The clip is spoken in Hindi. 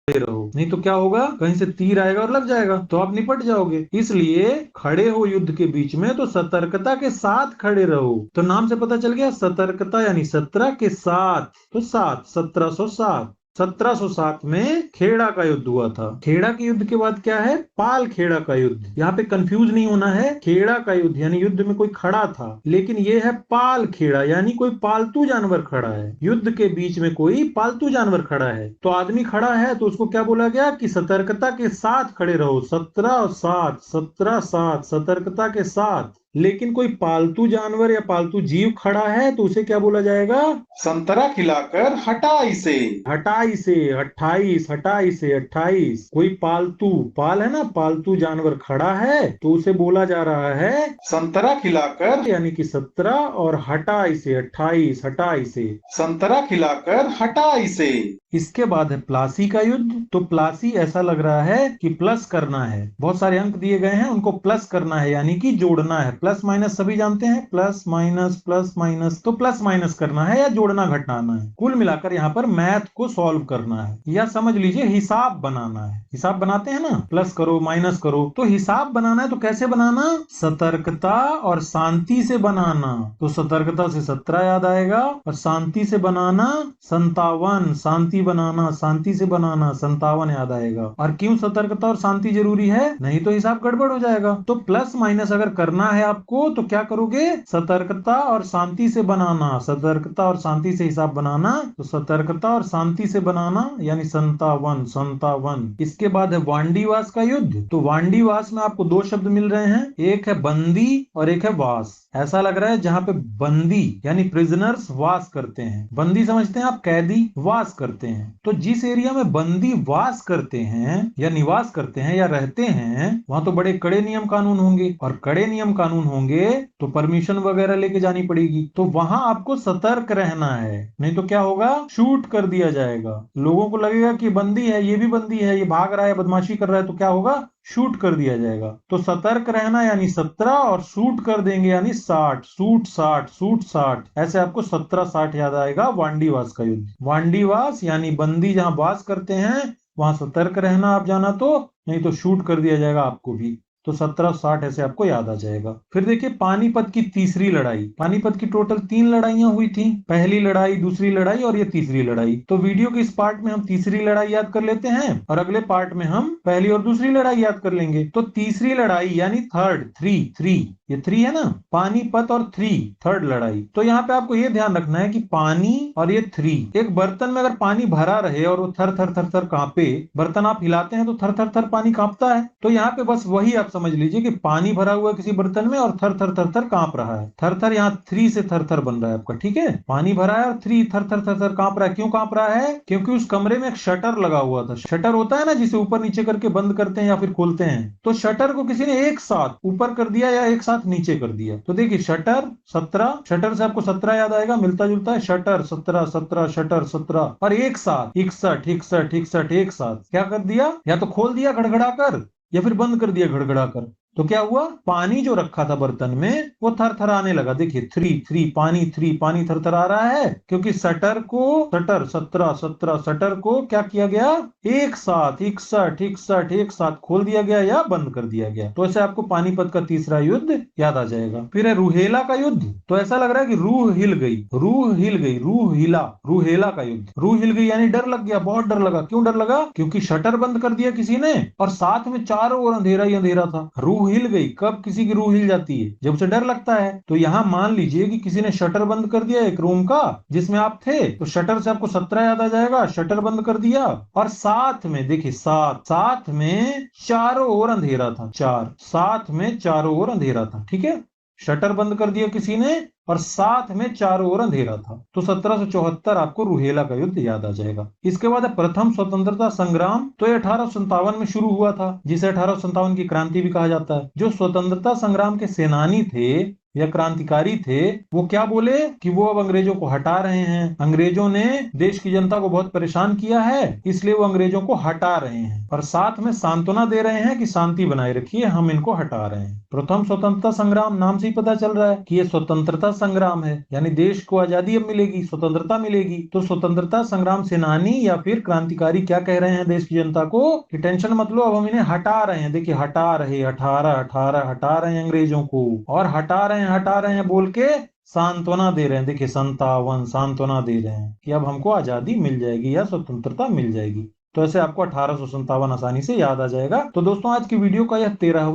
रहो, नहीं तो क्या होगा, कहीं से तीर आएगा और लग जाएगा तो आप निपट जाओगे। इसलिए खड़े हो युद्ध के बीच में तो सतर्कता के साथ खड़े रहो। तो नाम से पता चल गया, सतर्कता यानी 17 के साथ, तो 7, 1707। 1707 में खेड़ा का युद्ध हुआ था। खेड़ा के युद्ध के बाद क्या है, पाल खेड़ा का युद्ध। यहाँ पे कंफ्यूज नहीं होना है, खेड़ा का युद्ध यानी युद्ध में कोई खड़ा था, लेकिन ये है पाल खेड़ा यानी कोई पालतू जानवर खड़ा है। युद्ध के बीच में कोई पालतू जानवर खड़ा है, तो आदमी खड़ा है तो उसको क्या बोला गया कि सतर्कता के साथ खड़े रहो। 17-7, 17-7, सतर्कता के साथ। लेकिन कोई पालतू जानवर या पालतू जीव खड़ा है तो उसे क्या बोला जाएगा, संतरा खिलाकर हटा इसे। हटा इसे 28, हटा इसे 28। कोई पालतू, पाल है ना, पालतू जानवर खड़ा है तो उसे बोला जा रहा है संतरा खिलाकर, यानी कि 17, और हटा इसे 28, हटा इसे, संतरा खिलाकर हटा इसे। इसके बाद है प्लासी का युद्ध। तो प्लासी ऐसा लग रहा है कि प्लस करना है, बहुत सारे अंक दिए गए हैं, उनको प्लस करना है यानी कि जोड़ना है। प्लस माइनस सभी जानते हैं, प्लस माइनस, तो प्लस माइनस करना है या जोड़ना घटाना है। कुल मिलाकर यहाँ पर मैथ को सॉल्व करना है, या समझ लीजिए हिसाब बनाना है। हिसाब बनाते हैं ना, प्लस करो माइनस करो, तो हिसाब बनाना है। तो कैसे बनाना, सतर्कता और शांति से बनाना। तो सतर्कता से 17 याद आएगा, और शांति से बनाना 57, शांति बनाना, शांति से बनाना 57 याद आएगा। और क्यों सतर्कता और शांति जरूरी है, नहीं तो हिसाब गड़बड़ हो जाएगा। तो प्लस माइनस अगर करना है आपको तो क्या करोगे, सतर्कता और शांति से बनाना, सतर्कता और शांति से हिसाब बनाना। तो सतर्कता और शांति से बनाना यानी 57, 57। इसके बाद है वांडीवास का युद्ध। तो वांडीवास में आपको दो शब्द मिल रहे हैं, एक है बंदी और एक है वास। ऐसा लग रहा है जहां पे बंदी यानी प्रिजनर्स वास करते हैं, बंदी समझते हैं आप, कैदी वास करते हैं। तो जिस एरिया में बंदी वास करते हैं या निवास करते हैं या रहते हैं, वहां तो बड़े कड़े नियम कानून होंगे, और कड़े नियम कानून होंगे तो परमिशन वगैरह लेके जानी पड़ेगी। तो वहां आपको सतर्क रहना है, नहीं तो क्या होगा, शूट कर दिया जाएगा। लोगों को लगेगा कि बंदी है, ये भी बंदी है, ये भाग रहा है, बदमाशी कर रहा है, तो क्या होगा, शूट कर दिया जाएगा। तो सतर्क रहना यानी 17, और शूट कर देंगे यानी 60, सूट 60, सूट 60। ऐसे आपको 17-60 याद आएगा वांडीवास का युद्ध। वांडीवास यानी बंदी जहां वास करते हैं वहां सतर्क रहना आप जाना तो, नहीं तो शूट कर दिया जाएगा आपको भी। तो 1760 ऐसे आपको याद आ जाएगा। फिर देखिए पानीपत की तीसरी लड़ाई। पानीपत की टोटल 3 लड़ाइयां हुई थी, पहली लड़ाई, दूसरी लड़ाई और ये तीसरी लड़ाई। तो वीडियो के इस पार्ट में हम तीसरी लड़ाई याद कर लेते हैं, और अगले पार्ट में हम पहली और दूसरी लड़ाई याद कर लेंगे। तो तीसरी लड़ाई यानी थर्ड, थ्री, ये 3 है ना, पानीपत और 3, थर्ड लड़ाई। तो यहाँ पे आपको ये ध्यान रखना है कि पानी और ये 3, एक बर्तन में अगर पानी भरा रहे और वो थर थर थर थर कांपे, बर्तन आप हिलाते हैं तो थर थर थर पानी कांपता है। तो यहाँ पे बस वही आप समझ लीजिए कि पानी भरा हुआ है किसी बर्तन में और थर थर थर थर कांप रहा है। थर थर यहाँ 3 से थर थर बन रहा है आपका, ठीक है। पानी भरा है और 3 थर थर थर थर कांप रहा है। क्यों कांप रहा है, क्योंकि उस कमरे में एक शटर लगा हुआ था। शटर होता है ना जिसे ऊपर नीचे करके बंद करते हैं या फिर खोलते हैं, तो शटर को किसी ने एक साथ ऊपर कर दिया या एक साथ नीचे कर दिया। तो देखिए शटर 17, शटर से आपको 17 याद आएगा, मिलता जुलता है, शटर 17, 17, शटर 17, और एक साथ 61, 61, 61 एक साथ क्या कर दिया, या तो खोल दिया गड़गड़ा कर या फिर बंद कर दिया गड़गड़ा कर। तो क्या हुआ, पानी जो रखा था बर्तन में वो थरथराने लगा। देखिए 3 पानी, 3 पानी थरथरा रहा है, क्योंकि शटर को, शटर 17, 17 शटर को क्या किया गया, एक साथ 61, 61 एक साथ खोल दिया गया या बंद कर दिया गया। तो ऐसे आपको पानीपत का तीसरा युद्ध याद आ जाएगा। फिर है रुहेला का युद्ध। तो ऐसा लग रहा है कि रूह हिल गई, रूह हिल गई, रूह हिला, रुहेला का युद्ध। रूह हिल गई यानी डर लग गया, बहुत डर लगा। क्यों डर लगा, क्योंकि शटर बंद कर दिया किसी ने और साथ में चारों ओर अंधेरा ही अंधेरा था। रूह हिल गई, कब किसी की रूह हिल जाती है, जब उसे डर लगता है। तो यहां मान लीजिए कि किसी ने शटर बंद कर दिया एक रूम का जिसमें आप थे, तो शटर से आपको 17 याद आ जाएगा, शटर बंद कर दिया। और साथ में देखिए, साथ में चारों ओर अंधेरा था, साथ में चारों ओर अंधेरा था, ठीक है। शटर बंद कर दिया किसी ने और साथ में चारों ओर अंधेरा था। तो 1774 आपको रुहेला का युद्ध याद आ जाएगा। इसके बाद है प्रथम स्वतंत्रता संग्राम। तो ये 1857 में शुरू हुआ था, जिसे 1857 की क्रांति भी कहा जाता है। जो स्वतंत्रता संग्राम के सेनानी थे या क्रांतिकारी थे वो क्या बोले कि वो अब अंग्रेजों को हटा रहे हैं, अंग्रेजों ने देश की जनता को बहुत परेशान किया है इसलिए वो अंग्रेजों को हटा रहे हैं, और साथ में सांत्वना दे रहे हैं कि शांति बनाए रखिए, हम इनको हटा रहे हैं। प्रथम स्वतंत्रता संग्राम नाम से ही पता चल रहा है कि ये स्वतंत्रता संग्राम है, यानी देश को आजादी अब मिलेगी, स्वतंत्रता मिलेगी। तो स्वतंत्रता संग्राम सेनानी या फिर क्रांतिकारी क्या कह रहे हैं देश की जनता को कि टेंशन मत लो, अब हम इन्हें हटा रहे हैं। देखिए हटा रहे, 18 18 हटा रहे हैं अंग्रेजों को, और हटा रहे हैं बोल के सांत्वना दे रहे हैं। देखिए 57 सांत्वना दे रहे हैं कि अब हमको आजादी मिल जाएगी या स्वतंत्रता मिल जाएगी। तो ऐसे आपको 1857 आसानी से याद आ जाएगा। तो दोस्तों आज की वीडियो का यह 13वां